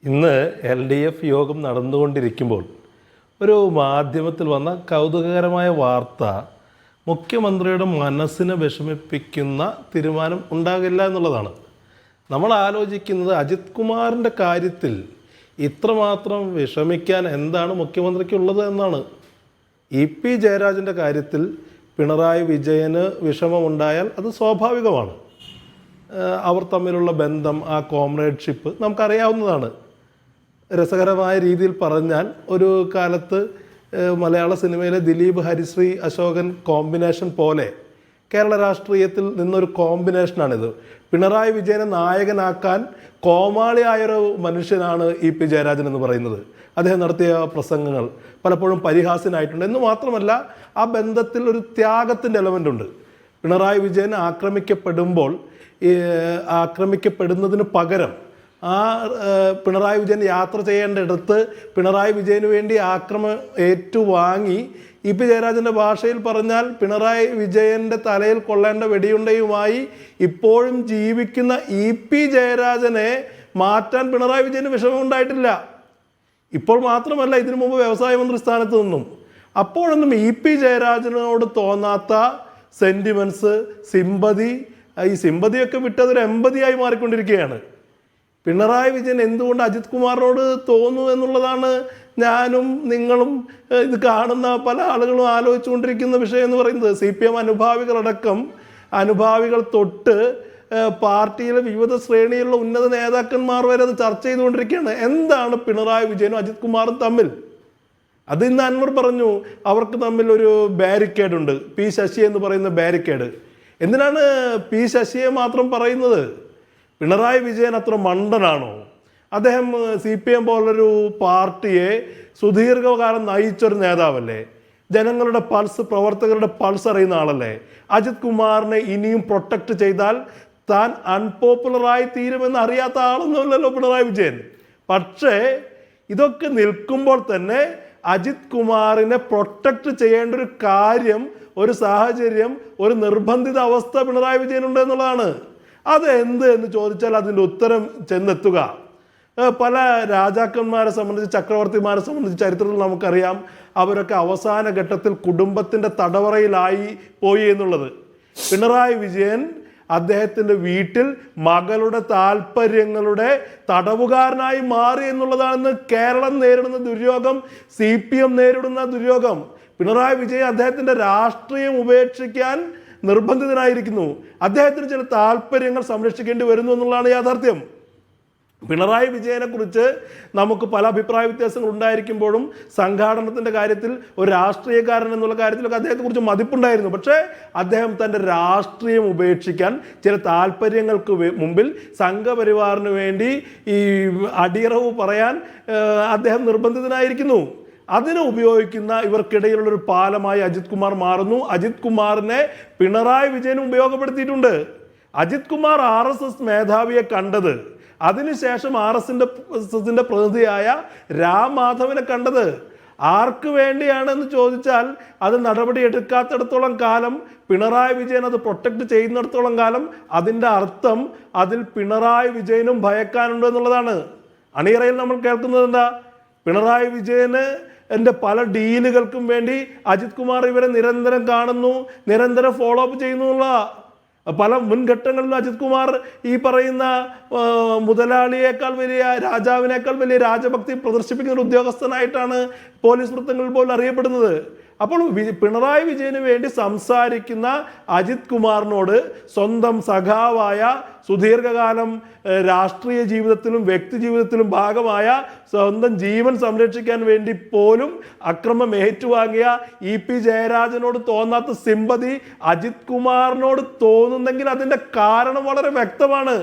ഇന്ന് LDF യോഗം നടന്നുകൊണ്ടിരിക്കുമ്പോൾ ഒരു മാധ്യമത്തിൽ വന്ന കൗതുകകരമായ വാർത്ത മുഖ്യമന്ത്രിയുടെ മനസ്സിനെ വിഷമിപ്പിക്കുന്ന തീരുമാനം ഉണ്ടാകില്ല എന്നുള്ളതാണ്. നമ്മൾ ആലോചിക്കുന്നത് അജിത് കുമാറിൻ്റെ കാര്യത്തിൽ ഇത്രമാത്രം വിഷമിക്കാൻ എന്താണ് മുഖ്യമന്ത്രിക്കുള്ളത് എന്നാണ്. EP ജയരാജൻ്റെ കാര്യത്തിൽ പിണറായി വിജയന് വിഷമമുണ്ടായാൽ അത് സ്വാഭാവികമാണ്. അവർ തമ്മിലുള്ള ബന്ധം, ആ കോമ്രേഡ്ഷിപ്പ് നമുക്കറിയാവുന്നതാണ്. രസകരമായ രീതിയിൽ പറഞ്ഞാൽ ഒരു കാലത്ത് മലയാള സിനിമയിലെ ദിലീപ്, ഹരിശ്രീ, അശോകൻ കോമ്പിനേഷൻ പോലെ കേരള രാഷ്ട്രീയത്തിൽ നിന്നൊരു കോമ്പിനേഷനാണിത്. പിണറായി വിജയനെ നായകനാക്കാൻ കോമാളിയായൊരു മനുഷ്യനാണ് EP ജയരാജൻ എന്ന് പറയുന്നത്. അദ്ദേഹം നടത്തിയ പ്രസംഗങ്ങൾ പലപ്പോഴും പരിഹാസ്യനായിട്ടുണ്ട്. എന്ന് മാത്രമല്ല, ആ ബന്ധത്തിൽ ഒരു ത്യാഗത്തിൻ്റെ എലമെൻ്റ് ഉണ്ട്. പിണറായി വിജയൻ ആക്രമിക്കപ്പെടുന്നതിന് പകരം ആ പിണറായി വിജയൻ യാത്ര ചെയ്യേണ്ടിടത്ത് പിണറായി വിജയന് വേണ്ടി ഏറ്റുവാങ്ങി EP ജയരാജൻ്റെ ഭാഷയിൽ പറഞ്ഞാൽ പിണറായി വിജയൻ്റെ തലയിൽ കൊള്ളേണ്ട വെടിയുണ്ടയുമായി ഇപ്പോഴും ജീവിക്കുന്ന EP ജയരാജനെ മാറ്റാൻ പിണറായി വിജയന് വിഷമമുണ്ടായിട്ടില്ല. ഇപ്പോൾ മാത്രമല്ല, ഇതിനു മുമ്പ് വ്യവസായ മന്ത്രി സ്ഥാനത്ത് നിന്നും. അപ്പോഴൊന്നും EP ജയരാജനോട് തോന്നാത്ത സെൻറ്റിമെൻറ്റ്സ്, സിമ്പതി, ഈ സിമ്പതിയൊക്കെ വിട്ടതൊരു എമ്പതിയായി മാറിക്കൊണ്ടിരിക്കുകയാണ്. പിണറായി വിജയൻ എന്തുകൊണ്ട് അജിത് കുമാറിനോട് തോന്നുന്നു എന്നുള്ളതാണ് ഞാനും നിങ്ങളും ഇത് കാണുന്ന പല ആളുകളും ആലോചിച്ചുകൊണ്ടിരിക്കുന്ന വിഷയം എന്ന് പറയുന്നത്. CPM അനുഭാവികൾ തൊട്ട് പാർട്ടിയിലെ വിവിധ ശ്രേണിയിലുള്ള ഉന്നത നേതാക്കന്മാർ വരെ അത് ചർച്ച ചെയ്തുകൊണ്ടിരിക്കുകയാണ്. എന്താണ് പിണറായി വിജയനും അജിത് കുമാറും തമ്മിൽ? അത് ഇന്ന് അൻവർ പറഞ്ഞു, അവർക്ക് തമ്മിൽ ഒരു ബാരിക്കേഡ് ഉണ്ട്, P ശശി എന്ന് പറയുന്ന ബാരിക്കേഡ്. എന്തിനാണ് P ശശിയെ മാത്രം പറയുന്നത്? പിണറായി വിജയൻ അത്ര മണ്ടനാണോ? അദ്ദേഹം CPM പോലൊരു പാർട്ടിയെ സുദീർഘകാലം നയിച്ചൊരു നേതാവല്ലേ? ജനങ്ങളുടെ പൾസ്, പ്രവർത്തകരുടെ പൾസ് അറിയുന്ന ആളല്ലേ? അജിത് കുമാറിനെ ഇനിയും പ്രൊട്ടക്റ്റ് ചെയ്താൽ താൻ അൺപോപ്പുലറായി തീരുമെന്ന് അറിയാത്ത ആളൊന്നുമല്ലല്ലോ പിണറായി വിജയൻ. പക്ഷേ ഇതൊക്കെ നിൽക്കുമ്പോൾ തന്നെ അജിത് കുമാറിനെ പ്രൊട്ടക്റ്റ് ചെയ്യേണ്ട ഒരു കാര്യം, ഒരു സാഹചര്യം, ഒരു നിർബന്ധിത അവസ്ഥ പിണറായി വിജയനുണ്ട് എന്നുള്ളതാണ്. അത് എന്ത് എന്ന് ചോദിച്ചാൽ അതിൻ്റെ ഉത്തരം ചെന്നെത്തുക. പല രാജാക്കന്മാരെ സംബന്ധിച്ച്, ചക്രവർത്തിമാരെ സംബന്ധിച്ച് ചരിത്രത്തിൽ നമുക്കറിയാം, അവരൊക്കെ അവസാന ഘട്ടത്തിൽ കുടുംബത്തിൻ്റെ തടവറയിലായി പോയി എന്നുള്ളത്. പിണറായി വിജയൻ അദ്ദേഹത്തിൻ്റെ വീട്ടിൽ മകളുടെ താല്പര്യങ്ങളുടെ തടവുകാരനായി മാറി എന്നുള്ളതാണ് കേരളം നേരിടുന്ന ദുര്യോഗം, CPM നേരിടുന്ന ദുര്യോഗം. പിണറായി വിജയൻ അദ്ദേഹത്തിൻ്റെ രാഷ്ട്രീയം ഉപേക്ഷിക്കാൻ നിർബന്ധിതനായിരിക്കുന്നു. അദ്ദേഹത്തിന് ചില താല്പര്യങ്ങൾ സംരക്ഷിക്കേണ്ടി വരുന്നു എന്നുള്ളതാണ് യാഥാർത്ഥ്യം. പിണറായി വിജയനെ കുറിച്ച് നമുക്ക് പല അഭിപ്രായ വ്യത്യാസങ്ങൾ ഉണ്ടായിരിക്കുമ്പോഴും സംഘാടനത്തിൻ്റെ കാര്യത്തിൽ, ഒരു രാഷ്ട്രീയക്കാരൻ എന്നുള്ള കാര്യത്തിലൊക്കെ അദ്ദേഹത്തെക്കുറിച്ച് മതിപ്പുണ്ടായിരുന്നു. പക്ഷേ അദ്ദേഹം തൻ്റെ രാഷ്ട്രീയം ഉപേക്ഷിക്കാൻ ചില താല്പര്യങ്ങൾക്ക് മുമ്പിൽ സംഘപരിവാറിന് വേണ്ടി ഈ അടിയറവ് പറയാൻ അദ്ദേഹം നിർബന്ധിതനായിരിക്കുന്നു. അതിനെ ഉപയോഗിക്കുന്ന ഇവർക്കിടയിലുള്ളൊരു പാലമായി അജിത് കുമാർ മാറുന്നു. അജിത് കുമാറിനെ പിണറായി വിജയനും ഉപയോഗപ്പെടുത്തിയിട്ടുണ്ട്. അജിത് കുമാർ RSS മേധാവിയെ കണ്ടത്, അതിനുശേഷം RSSന്റെ പ്രതിനിധിയായ രാം മാധവനെ കണ്ടത് ആർക്ക് വേണ്ടിയാണെന്ന് ചോദിച്ചാൽ, അത് നടപടി എടുക്കാത്തിടത്തോളം കാലം, പിണറായി വിജയൻ അത് പ്രൊട്ടക്റ്റ് ചെയ്യുന്നിടത്തോളം കാലം അതിൻ്റെ അർത്ഥം അതിൽ പിണറായി വിജയനും ഭയക്കാനുണ്ട് എന്നുള്ളതാണ്. അണിയറയിൽ നമ്മൾ കേൾക്കുന്നത് എന്താ? പിണറായി വിജയന് പല ഡീലുകൾക്കും വേണ്ടി അജിത് കുമാർ ഇവരെ നിരന്തരം കാണുന്നു, നിരന്തരം ഫോളോ അപ്പ് ചെയ്യുന്നു എന്നുള്ള. പല മുൻഘട്ടങ്ങളിലും അജിത് കുമാർ ഈ പറയുന്ന മുതലാളിയേക്കാൾ വലിയ, രാജാവിനേക്കാൾ വലിയ രാജഭക്തി പ്രദർശിപ്പിക്കുന്ന ഒരു ഉദ്യോഗസ്ഥനായിട്ടാണ് പോലീസ് വൃത്തങ്ങളിൽ പോലും അറിയപ്പെടുന്നത്. അപ്പോൾ പിണറായി വിജയന് വേണ്ടി സംസാരിക്കുന്ന അജിത് കുമാറിനോട് സ്വന്തം സഖാവായ, സുദീർഘകാലം രാഷ്ട്രീയ ജീവിതത്തിലും വ്യക്തി ജീവിതത്തിലും ഭാഗമായ, സ്വന്തം ജീവൻ സംരക്ഷിക്കാൻ വേണ്ടി പോലും അക്രമം ഏറ്റുവാങ്ങിയ EP ജയരാജനോട് തോന്നാത്ത സിമ്പതി അജിത് കുമാറിനോട് തോന്നുന്നെങ്കിൽ അതിൻ്റെ കാരണം വളരെ വ്യക്തമാണ്.